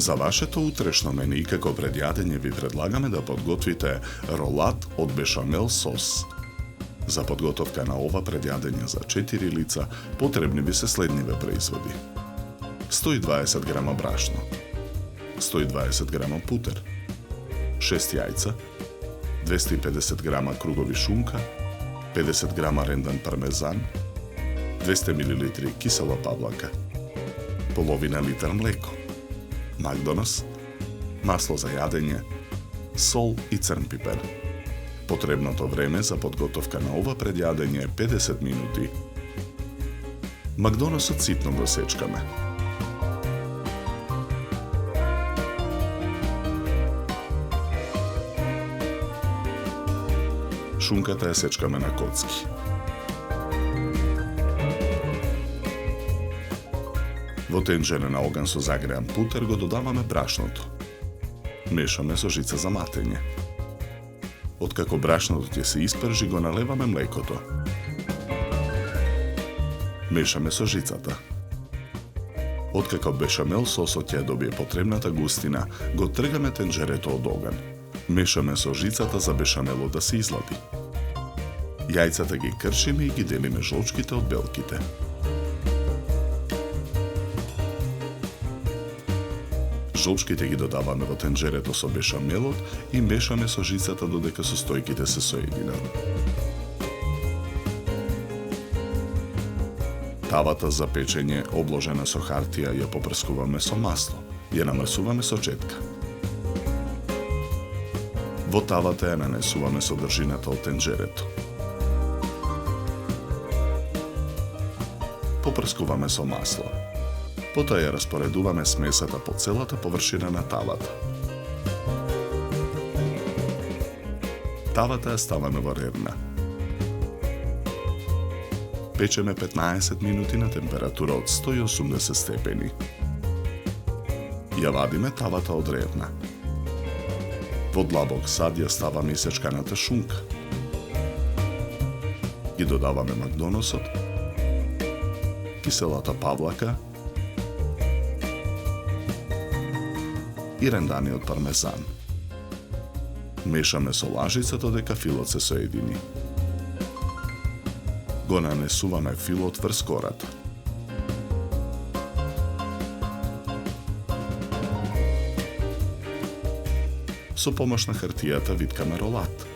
За вашето утрешно меню и како предјадење ви предлагаме да подготвите ролат од бешамел сос. За подготовка на ова предјадење за 4 лица потребни ви се следниве производи: 120 грама брашно, 120 грама путер, 6 јајца, 250 грама кругови шунка, 50 грама рендан пармезан, 200 мл кисела павлака, половина литар млеко, Макдонос, масло за јадење, сол и црн пипер. Потребното време за подготовка на ова предјадење е 50 минути. Макдоносот ситно го сечкаме. Шунката ја сечкаме на коцки. Во тенџере на оган со загреан путер го додаваме брашното. Мешаме со жица за матење. Откако брашното ќе се испржи, го налеваме млекото. Мешаме со жицата. Откако бешамел сосот ќе добие потребната густина, го тргаме тенџерето од оган. Мешаме со жицата за бешамелот да се излади. Јајцата ги кршиме и ги делиме жолчките од белките. Жолчките ги додаваме во тенџерето со бешамелот и мешаме со жицата додека состојките се соединат. Тавата за печење, обложена со хартија, ја попрскуваме со масло. Ја намрсуваме со четка. Во тавата ја нанесуваме содржината од тенџерето. Попрскуваме со масло. Потоа ја распоредуваме смесата по целата површина на тавата. Тавата ја ставаме во рерна. Печеме 15 минути на температура од 180 степени. Ја вадиме тавата од рерна. Во длабок сад ја ставаме исечканата шунка. Ги додаваме макдоносот, киселата павлака и ренданиот пармезан. Мешаме со лажица додека филот се соедини. Го нанесуваме филот врз кората. Со помош на хартијата виткаме ролат.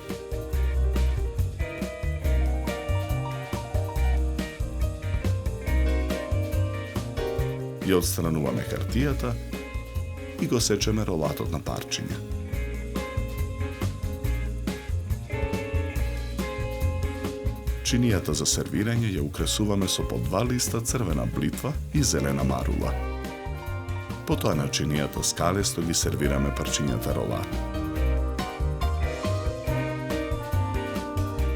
Ја отстрануваме хартијата и го сечеме ролатот на парчиња. Чинијата за сервирање ја украсуваме со по 2 листа црвена блитва и зелена марула. Потоа на чинијата скалесто ги сервираме парчињата ролат.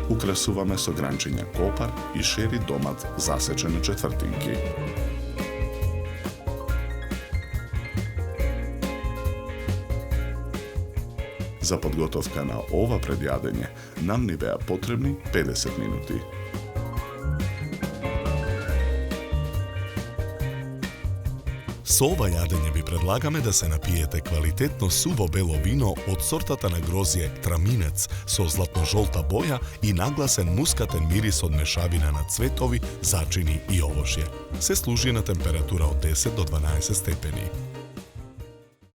Украсуваме со гранчиња копар и шери домат засечен на четвртинки. За подготовка на ова предјадење нам ни беа потребни 50 минути. Со ова јадење ви предлагаме да се напиете квалитетно суво бело вино од сортата на грозје Траминец со златно-жолта боја и нагласен мускатен мирис од мешавина на цветови, зачини и овошје. Се служи на температура од 10 до 12 степени.